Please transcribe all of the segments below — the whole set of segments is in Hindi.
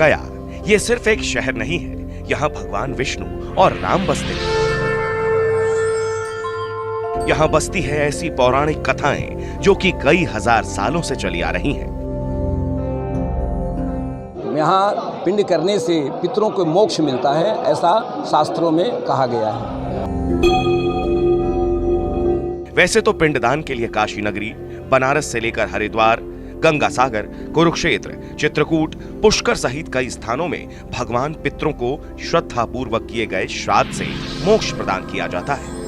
गया ये सिर्फ एक शहर नहीं है, यहाँ भगवान विष्णु और राम बसते हैं। यहाँ बसती है ऐसी पौराणिक कथाएं जो कि कई हजार सालों से चली आ रही हैं। यहाँ पिंड करने से पितरों को मोक्ष मिलता है, ऐसा शास्त्रों में कहा गया है। वैसे तो पिंडदान के लिए काशी नगरी, बनारस से लेकर हरिद्वार, गंगा सागर, कुरुक्षेत्र, चित्रकूट, पुष्कर सहित कई स्थानों में भगवान पितरों को श्रद्धा पूर्वक किए गए श्राद्ध से मोक्ष प्रदान किया जाता है।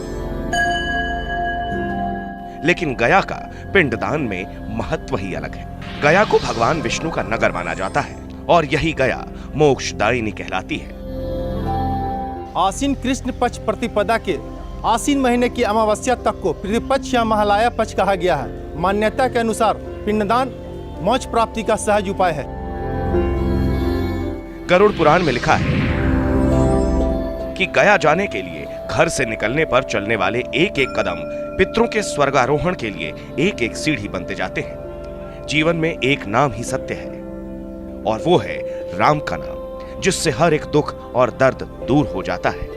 लेकिन गया का पिंडदान में महत्व ही अलग है। गया को भगवान विष्णु का नगर माना जाता है और यही गया मोक्षदायिनी कहलाती है। आसीन कृष्ण पक्ष प्रतिपदा के आसीन महीने की अमावस्या तक को पितृपक्ष या महालया पक्ष कहा गया है। मान्यता के अनुसार पिंडदान मोक्ष प्राप्ति का सहज उपाय है। गरुड़ पुराण में लिखा है कि गया जाने के लिए घर से निकलने पर चलने वाले एक एक कदम पितरों के स्वर्गारोहण के लिए एक एक सीढ़ी बनते जाते हैं। जीवन में एक नाम ही सत्य है और वो है राम का नाम, जिससे हर एक दुख और दर्द दूर हो जाता है।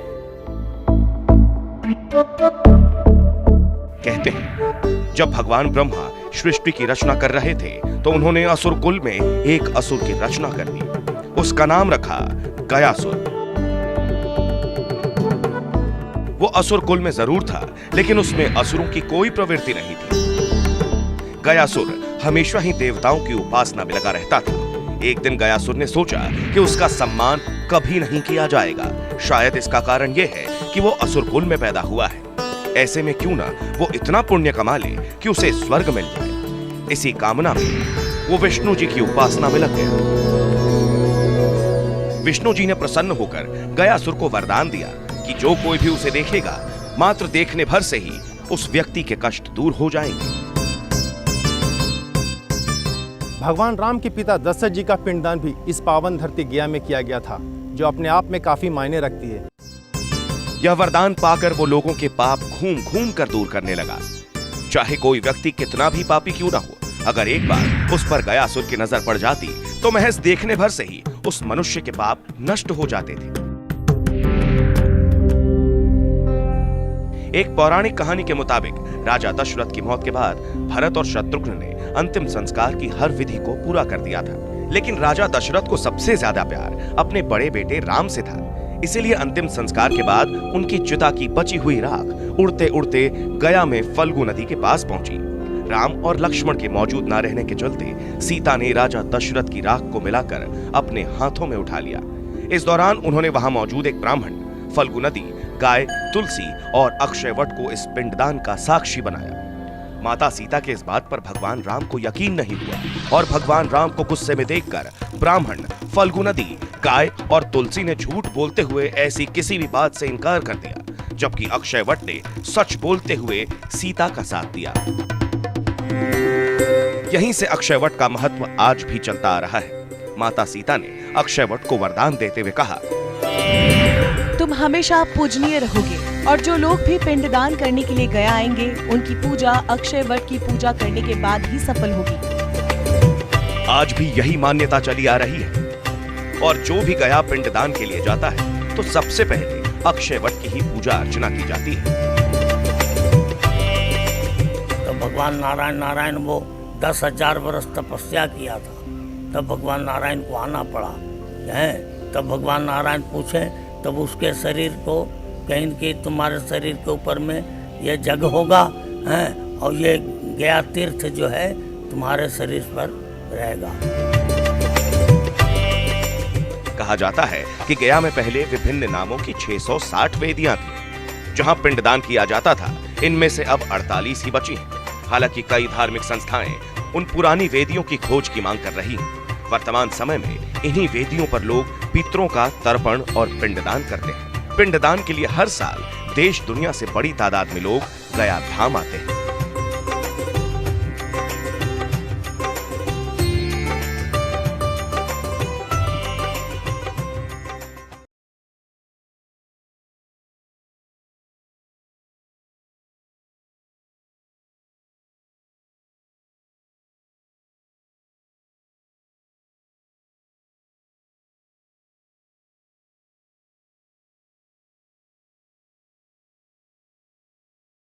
कहते हैं जब भगवान ब्रह्मा सृष्टि की रचना कर रहे थे तो उन्होंने असुर कुल में एक असुर की रचना कर दी। उसका नाम रखा गयासुर। वो असुर कुल में जरूर था, लेकिन उसमें असुरों की कोई प्रवृत्ति नहीं थी। गयासुर हमेशा ही देवताओं की उपासना में लगा रहता था। एक दिन गयासुर ने सोचा कि उसका सम्मान कभी नहीं किया जाएगा। शायद इसका कारण यह है कि वो असुर कुल में पैदा हुआ है। ऐसे में क्यों ना वो इतना पुण्य कमा ले कि उसे स्वर्ग मिल जाए। इसी कामना में वो विष्णु जी की उपासना में लग गया। विष्णु जी ने प्रसन्न होकर गयासुर को वरदान दिया कि जो कोई भी उसे देखेगा, मात्र देखने भर से ही उस व्यक्ति के कष्ट दूर हो जाएंगे। भगवान राम के पिता दशरथ जी का पिंडदान भी इस पावन धरती गया में किया गया था, जो अपने आप में काफी मायने रखती है। यह वरदान पाकर वो लोगों के पाप घूम घूम कर दूर करने लगा। चाहे कोई व्यक्ति कितना भी पापी क्यों ना हो, अगर एक बार उस पर गयासुर की नजर पड़ जाती तो महज देखने भर से ही उस मनुष्य के पाप नष्ट हो जाते थे। एक पौराणिक कहानी के मुताबिक राजा दशरथ की मौत के बाद भरत और शत्रुघ्न ने अंतिम संस्कार की हर विधि को पूरा कर दिया था। लेकिन राजा दशरथ को सबसे ज्यादा प्यार अपने बड़े बेटे राम से था। इसीलिए अंतिम संस्कार के बाद उनकी चिता की बची हुई राख उड़ते उड़ते गया में फल्गु नदी के पास पहुंची। राम और लक्ष्मण के मौजूद न रहने के चलते सीता ने राजा दशरथ की राख को मिलाकर अपने हाथों में उठा लिया। इस दौरान उन्होंने वहां मौजूद एक ब्राह्मण, फल्गु नदी, गाय, तुलसी और अक्षयवट को इस पिंडदान का साक्षी बनाया। माता सीता के इस बात पर भगवान राम को यकीन नहीं हुआ और भगवान राम को गुस्से में देखकर ब्राह्मण, फल्गु नदी, गाय और तुलसी ने झूठ बोलते हुए ऐसी किसी भी बात से इनकार कर दिया, जबकि अक्षयवट ने सच बोलते हुए सीता का साथ दिया। यहीं से अक्षयवट का महत्व आज भी चलता आ रहा है। माता सीता ने अक्षयवट को वरदान देते हुए कहा, तुम हमेशा पूजनीय रहोगे और जो लोग भी पिंडदान करने के लिए गया आएंगे, उनकी पूजा अक्षयवट की पूजा करने के बाद ही सफल होगी। आज भी यही मान्यता चली आ रही है और जो भी गया पिंडदान के लिए जाता है तो सबसे पहले अक्षयवट की ही पूजा अर्चना की जाती है। तो भगवान नारायण वो 10,000 वर्ष तपस्या किया था, तब भगवान नारायण को आना पड़ा है। तब भगवान नारायण पूछे, तब उसके शरीर को कहीं कि तुम्हारे शरीर के ऊपर में यह जग होगा है और ये गया तीर्थ जो है तुम्हारे शरीर पर रहेगा। कहा जाता है कि गया में पहले विभिन्न नामों की 660 वेदियां थी जहां पिंडदान किया जाता था। इनमें से अब 48 ही बची हैं। हालांकि कई धार्मिक संस्थाएं उन पुरानी वेदियों की खोज की मांग कर रही हैं। वर्तमान समय में इन्हीं वेदियों पर लोग पितरों का तर्पण और पिंडदान करते हैं। पिंडदान के लिए हर साल देश दुनिया से बड़ी तादाद में लोग गया धाम आते हैं।